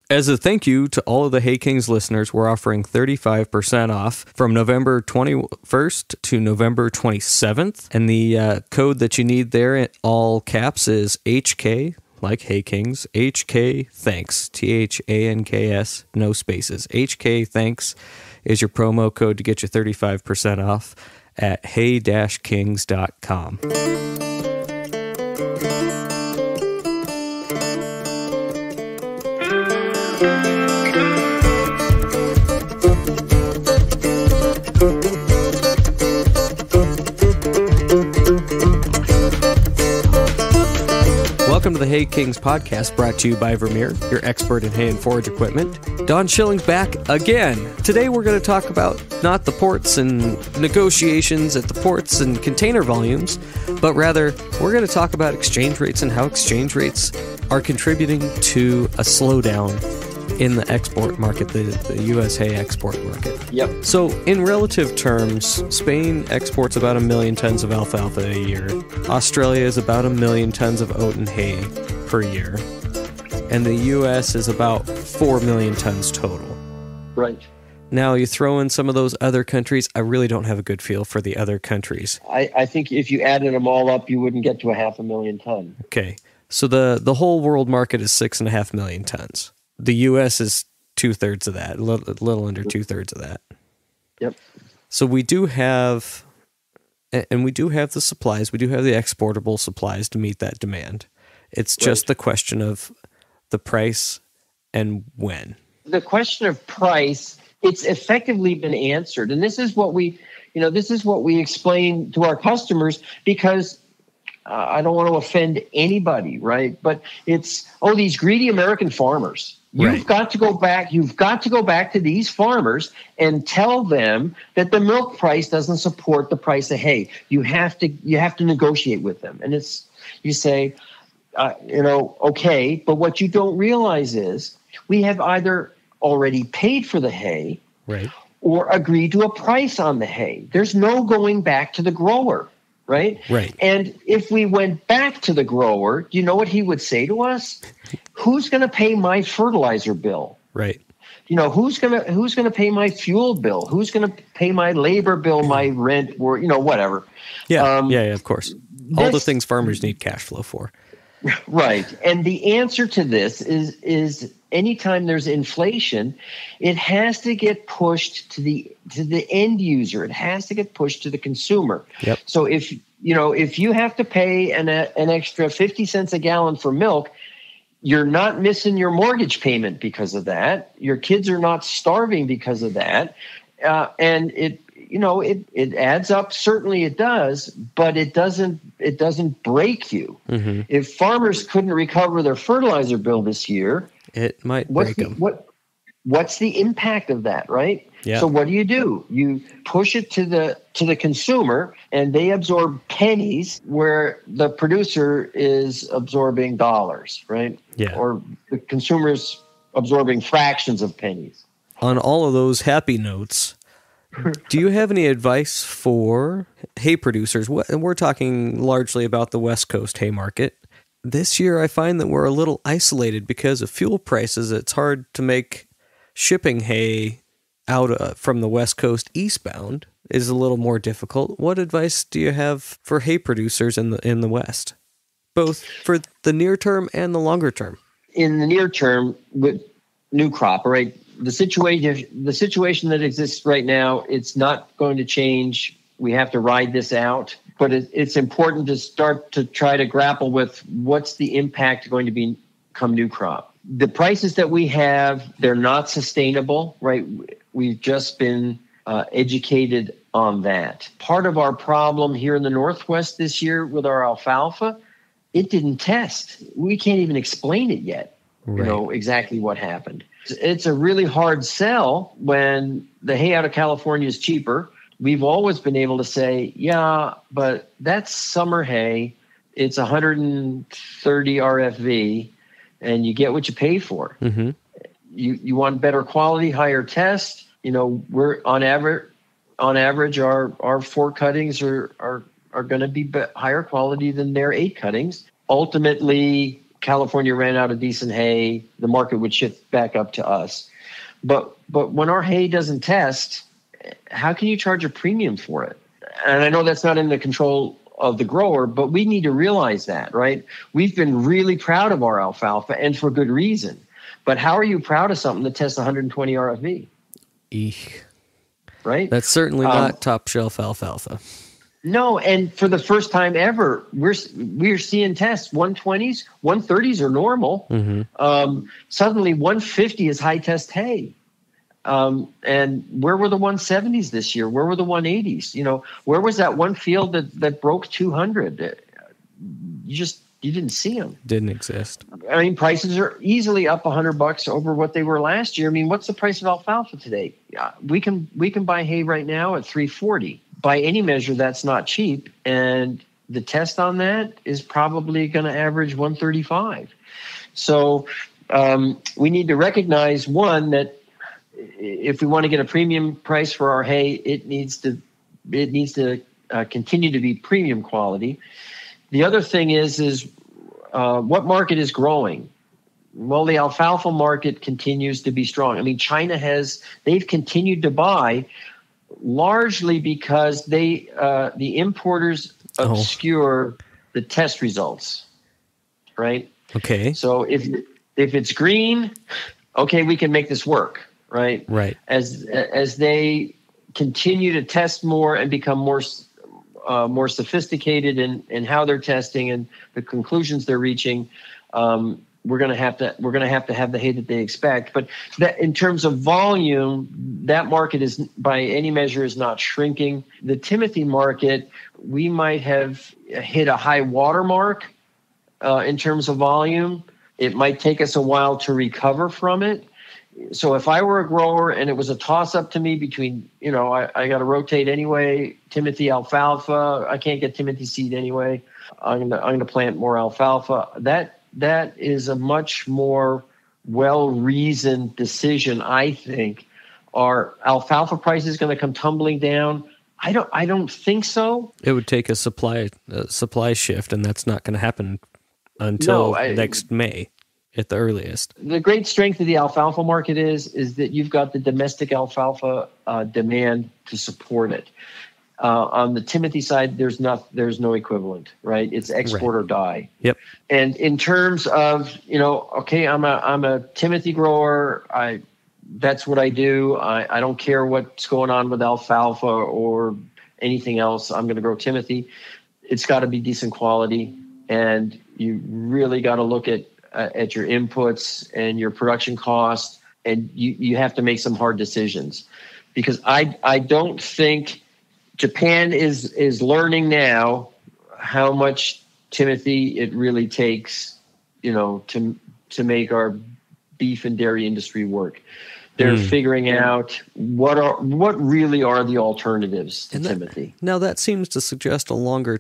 As a thank you to all of the Hey Kings listeners, we're offering 35% off from November 21st to November 27th. And the code that you need there in all caps is HK, like Hey Kings, HK Thanks, THANKS, no spaces. HK Thanks is your promo code to get you 35% off at hey-kings.com. Welcome to the Hay Kings podcast, brought to you by Vermeer, your expert in hay and forage equipment. Don Schilling's back again. Today we're going to talk about not the ports and negotiations at the ports and container volumes, but rather we're going to talk about exchange rates and how exchange rates are contributing to a slowdown in the export market, the U.S. hay export market. Yep. So in relative terms, Spain exports about 1 million tons of alfalfa a year. Australia is about 1 million tons of oat and hay per year. And the U.S. is about 4 million tons total. Right. Now, you throw in some of those other countries, I really don't have a good feel for the other countries. I think if you added them all up, you wouldn't get to 500,000 tons. Okay. So the whole world market is 6.5 million tons. The U.S. is 2/3 of that, a little under 2/3 of that. Yep. So we do have, and we do have the supplies, we do have the exportable supplies to meet that demand. It's just the question of the price and when. The question of price, it's effectively been answered. And this is what we explain to our customers, because I don't want to offend anybody, right? But it's, these greedy American farmers. You've got to go back to these farmers and tell them that the milk price doesn't support the price of hay. You have to negotiate with them. And you say, okay, but what you don't realize is we have either already paid for the hay or agreed to a price on the hay. There's no going back to the grower. Right? And if we went back to the grower, do you know what he would say to us? Who's going to pay my fertilizer bill? Right. Who's going to pay my fuel bill? Who's going to pay my labor bill, my rent, or whatever? Yeah, of course. All the things farmers need cash flow for. Right. And the answer to this is anytime there's inflation, it has to get pushed to the end user. It has to get pushed to the consumer. Yep. So if you have to pay an extra 50 cents a gallon for milk, you're not missing your mortgage payment because of that. Your kids are not starving because of that. And it adds up. Certainly it does, but it doesn't break you. Mm-hmm. If farmers couldn't recover their fertilizer bill this year, it might break them. What's the impact of that, right? Yeah. So what do? You push it to the consumer, and they absorb pennies where the producer is absorbing dollars, right? Yeah. Or the consumer's absorbing fractions of pennies. On all of those happy notes, do you have any advice for hay producers? And we're talking largely about the West Coast hay market. This year, I find that we're a little isolated because of fuel prices. It's hard to make shipping hay out from the West Coast eastbound is a little more difficult. What advice do you have for hay producers in the West, both for the near term and the longer term? In the near term, with new crop, right? The situation that exists right now, it's not going to change. We have to ride this out. But it's important to start to try to grapple with what's the impact going to be come new crop. The prices that we have, they're not sustainable, right? We've just been educated on that. Part of our problem here in the Northwest this year with our alfalfa, it didn't test. We can't even explain it yet, exactly what happened. It's a really hard sell when the hay out of California is cheaper. We've always been able to say, yeah, but that's summer hay. It's 130 RFV, and you get what you pay for. Mm-hmm. You want better quality, higher test. We're on average, our 4 cuttings are going to be higher quality than their 8 cuttings. Ultimately, California ran out of decent hay, the market would shift back up to us. But when our hay doesn't test, how can you charge a premium for it? And I know that's not in the control of the grower, but we need to realize that, right? We've been really proud of our alfalfa, and for good reason. But how are you proud of something that tests 120 RFV? Eek. Right? That's certainly not top shelf alfalfa. No, and for the first time ever, we're seeing tests 120s, 130s are normal. Suddenly 150 is high test hay. And where were the 170s this year? Where were the 180s? You know, where was that one field that broke 200? You didn't see them. Didn't exist. I mean, prices are easily up $100 over what they were last year. I mean, what's the price of alfalfa today? We can buy hay right now at $340. By any measure, that's not cheap, and the test on that is probably going to average 135. So we need to recognize, one, that if we want to get a premium price for our hay, it needs to continue to be premium quality. The other thing is what market is growing? Well, the alfalfa market continues to be strong. I mean, they've continued to buy largely because the importers obscure the test results, right? Okay. So if it's green, okay, we can make this work, right? Right. As they continue to test more and become more sophisticated in how they're testing and the conclusions they're reaching, we're going to have to have the hay that they expect. But that, in terms of volume, that market is, by any measure, is not shrinking. The Timothy market, we might have hit a high water mark in terms of volume. It might take us a while to recover from it. So if I were a grower and it was a toss-up to me between, I got to rotate anyway, Timothy alfalfa, I can't get Timothy seed anyway, I'm gonna plant more alfalfa. That is a much more well-reasoned decision, I think. Are alfalfa prices going to come tumbling down? I don't think so. It would take a supply shift, and that's not going to happen until next May at the earliest. The great strength of the alfalfa market is that you've got the domestic alfalfa demand to support it. On the Timothy side, there's no equivalent, right? It's export or die. Yep. And in terms of, okay, I'm a Timothy grower. That's what I do. I don't care what's going on with alfalfa or anything else. I'm going to grow Timothy. It's got to be decent quality, and you really got to look at your inputs and your production costs, and you have to make some hard decisions, because I don't think Japan is learning now how much Timothy it really takes, to make our beef and dairy industry work. They're figuring out what really are the alternatives to Timothy. Now that seems to suggest a longer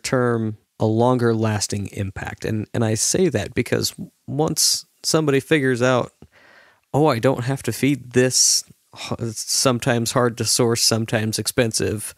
lasting impact. And I say that because once somebody figures out, I don't have to feed this sometimes hard to source, sometimes expensive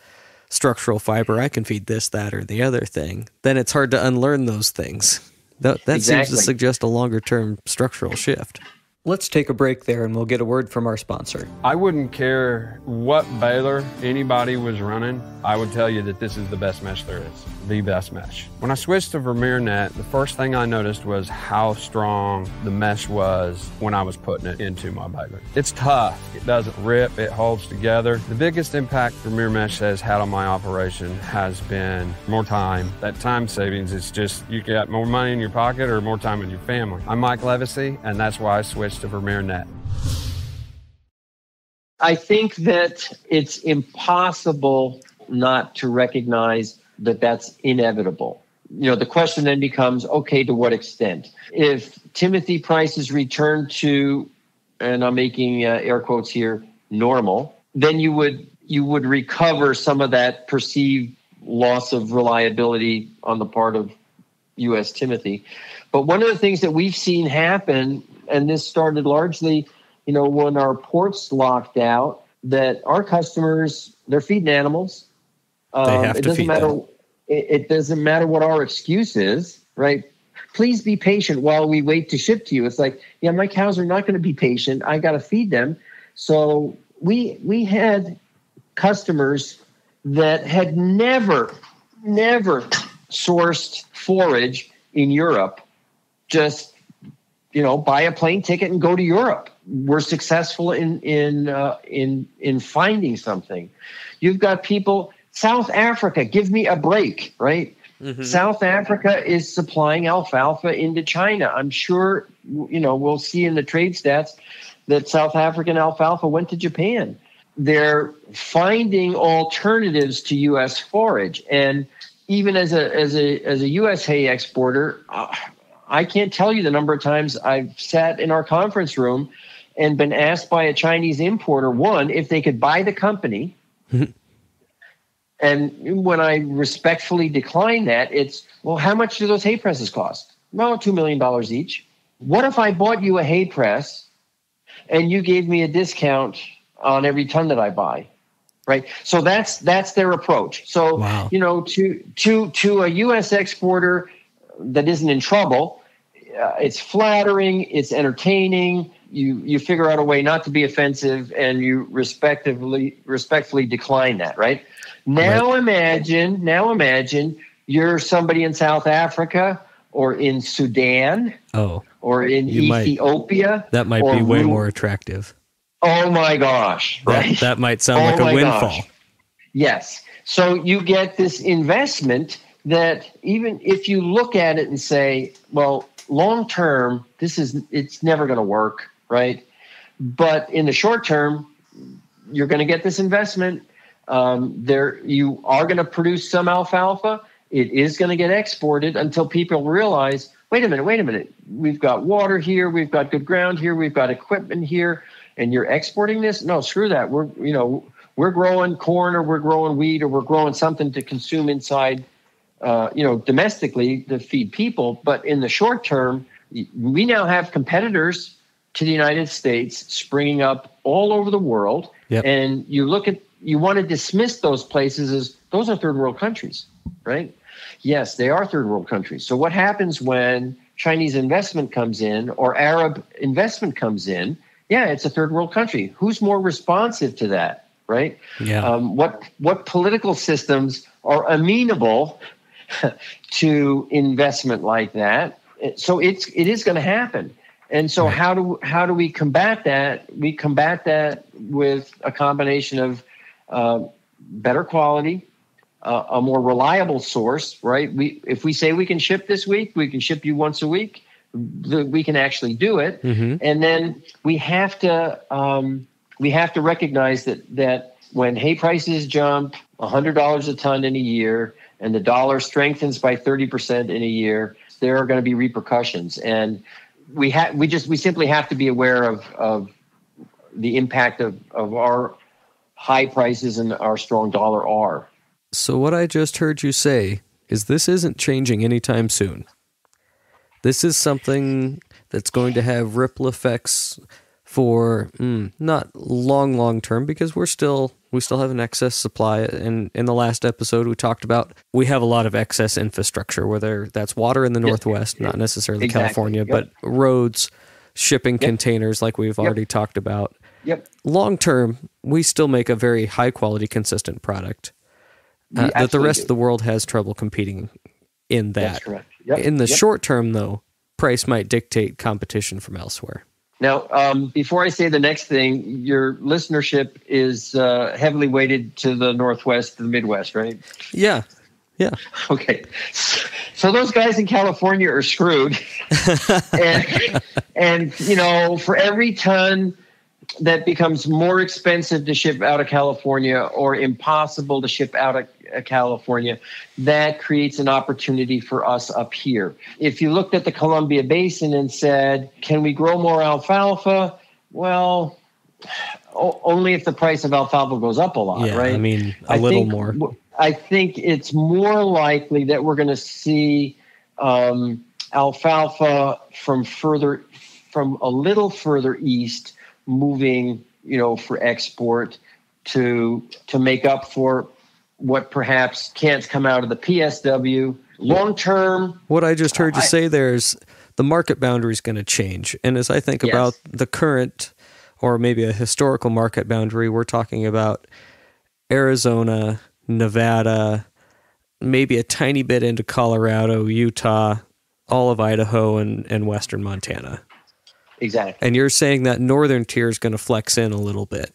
structural fiber, I can feed this, that, or the other thing, then it's hard to unlearn those things. That Exactly. seems to suggest a longer-term structural shift. Let's take a break there, and we'll get a word from our sponsor. I wouldn't care what baler anybody was running. I would tell you that this is the best mesh there is, the best mesh. When I switched to Vermeer Net, the first thing I noticed was how strong the mesh was when I was putting it into my baler. It's tough. It doesn't rip. It holds together. The biggest impact Vermeer Mesh has had on my operation has been more time. That time savings, it's just you got more money in your pocket or more time with your family. I'm Mike Levacy, and that's why I switched to Vermeer Net. I think that it's impossible not to recognize that that's inevitable. The question then becomes, okay, to what extent? If Timothy prices return to, and I'm making air quotes here, normal, then you would recover some of that perceived loss of reliability on the part of U.S. Timothy. But one of the things that we've seen happen, and this started largely, when our ports locked out, that our customers, they're feeding animals. They have to feed them. It doesn't matter what our excuse is, right? Please be patient while we wait to ship to you. It's like, yeah, my cows are not going to be patient. I got to feed them. So we had customers that had never sourced forage in Europe. Just, buy a plane ticket and go to Europe. We're successful in finding something. You've got people, South Africa, give me a break, right? Mm-hmm. South Africa is supplying alfalfa into China. I'm sure, we'll see in the trade stats that South African alfalfa went to Japan. They're finding alternatives to U.S. forage. And even as a U.S. hay exporter, I can't tell you the number of times I've sat in our conference room and been asked by a Chinese importer, one, if they could buy the company. And when I respectfully decline that, it's, well, how much do those hay presses cost? Well, $2 million each. What if I bought you a hay press and you gave me a discount on every ton that I buy? Right. So that's their approach. So, wow. To a U.S. exporter that isn't in trouble, it's flattering, it's entertaining. You figure out a way not to be offensive, and you respectfully decline that, right? Now imagine you're somebody in South Africa or in Sudan or in Ethiopia. That might be way more attractive. Oh my gosh, right? That might sound like a windfall. Gosh. Yes. So you get this investment that even if you look at it and say, well, long term, it's never going to work, right? But in the short term, you're going to get this investment. You are going to produce some alfalfa. It is going to get exported until people realize, wait a minute. We've got water here. We've got good ground here. We've got equipment here. And you're exporting this? No, screw that. We're growing corn, or we're growing wheat, or we're growing something to consume inside, domestically to feed people. But in the short term, we now have competitors to the United States springing up all over the world. Yep. And you want to dismiss those places as those are third world countries, right? Yes, they are third world countries. So what happens when Chinese investment comes in or Arab investment comes in? Yeah, it's a third world country. Who's more responsive to that, right? Yeah. What political systems are amenable to investment like that? So it is going to happen. And so how do we combat that? We combat that with a combination of better quality, a more reliable source, right? If we say we can ship this week, we can ship you once a week. We can actually do it. Mm-hmm. And then we have to recognize that when hay prices jump $100 a ton in a year and the dollar strengthens by 30% in a year, there are going to be repercussions. And we simply have to be aware of the impact of our high prices and our strong dollar are. So what I just heard you say is this isn't changing anytime soon. This is something that's going to have ripple effects for not long term, because we still have an excess supply. And in the last episode, we talked about we have a lot of excess infrastructure, whether that's water in the Northwest, not necessarily California, but roads, shipping containers like we've already talked about. Yep. Long term, we still make a very high quality, consistent product that the rest of the world has trouble competing in that. That's correct. Yep. In the short term, though, price might dictate competition from elsewhere. Now, before I say the next thing, your listenership is heavily weighted to the Northwest, the Midwest, right? Yeah. Okay. So those guys in California are screwed. and for every ton that becomes more expensive to ship out of California or impossible to ship out of California, that creates an opportunity for us up here. If you looked at the Columbia Basin and said, can we grow more alfalfa? Well, only if the price of alfalfa goes up a lot, right? I mean, a little more. I think it's more likely that we're going to see alfalfa from a little further east moving, for export to make up for what perhaps can't come out of the PSW Long term, what I just heard you say there is the market boundary is going to change. And as I think about the current or maybe a historical market boundary, we're talking about Arizona, Nevada, maybe a tiny bit into Colorado, Utah, all of Idaho, and western Montana. Exactly. And you're saying that northern tier is going to flex in a little bit.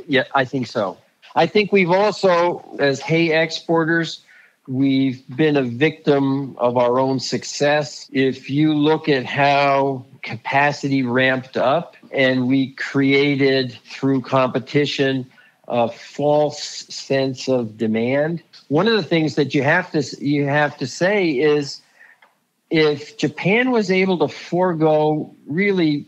Yeah, I think so. I think we've also, as hay exporters, we've been a victim of our own success. If you look at how capacity ramped up and we created through competition a false sense of demand, one of the things that you have to say is, if Japan was able to forego really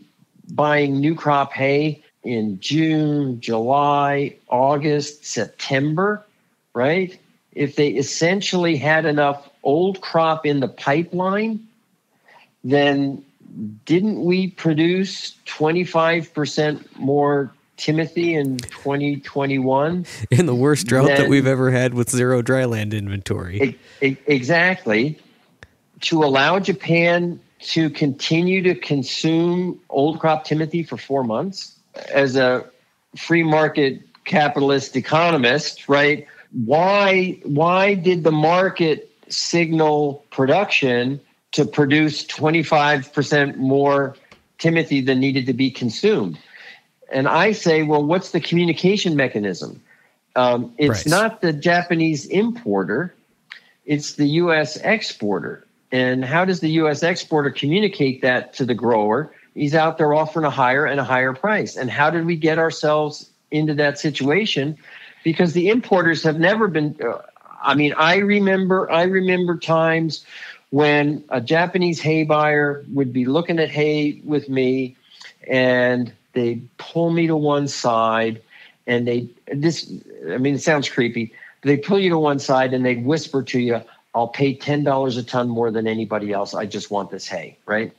buying new crop hay in June, July, August, September, right? If they essentially had enough old crop in the pipeline, then didn't we produce 25% more Timothy in 2021? In the worst drought that we've ever had with zero dryland inventory. Exactly. To allow Japan to continue to consume old crop Timothy for 4 months, as a free market capitalist economist, right? Why did the market signal production to produce 25% more Timothy than needed to be consumed? And I say, well, what's the communication mechanism? It's not the Japanese importer, it's the U.S. exporter. And how does the U.S. exporter communicate that to the grower? He's out there offering a higher price. And how did we get ourselves into that situation? Because the importers have never been. I remember times when a Japanese hay buyer would be looking at hay with me, and they'd pull me to one side, and it sounds creepy. They pull you to one side and they'd whisper to you, "I'll pay $10 a ton more than anybody else. I just want this hay," right?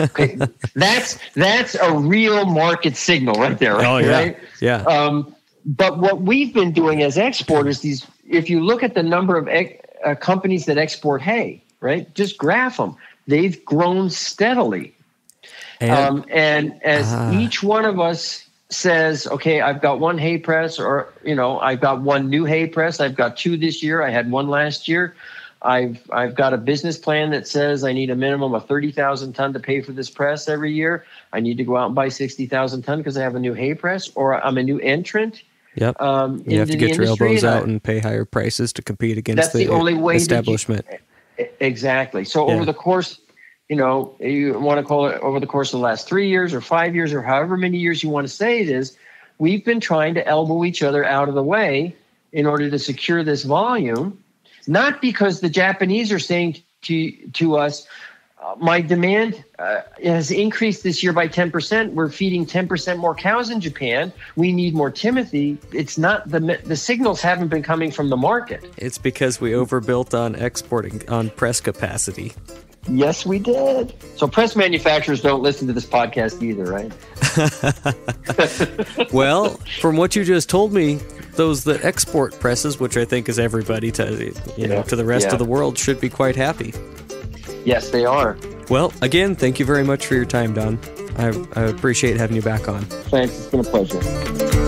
Okay. That's a real market signal right there, right? Oh, yeah. Right? Yeah. But what we've been doing as exporters, if you look at the number of companies that export hay, right? Just graph them. They've grown steadily. And as each one of us says, okay, I've got one hay press, or, I've got one new hay press. I've got two this year. I had one last year. I've got a business plan that says I need a minimum of 30,000 ton to pay for this press every year. I need to go out and buy 60,000 ton because I have a new hay press, or I'm a new entrant. Yep. You have to get your elbows out and pay higher prices to compete against the only way establishment. Exactly. So over the course, you want to call it over the course of the last 3 years or 5 years or however many years you want to say it is, we've been trying to elbow each other out of the way in order to secure this volume. Not because the Japanese are saying to us, my demand has increased this year by 10%. We're feeding 10% more cows in Japan. We need more Timothy. It's not the signals haven't been coming from the market. It's because we overbuilt on exporting, on press capacity. Yes, we did. So press manufacturers don't listen to this podcast either, right? Well, from what you just told me, those that export presses, which I think is everybody to the rest of the world, should be quite happy. Yes, they are. Well, again, thank you very much for your time, Don. I appreciate having you back on. Thanks. It's been a pleasure.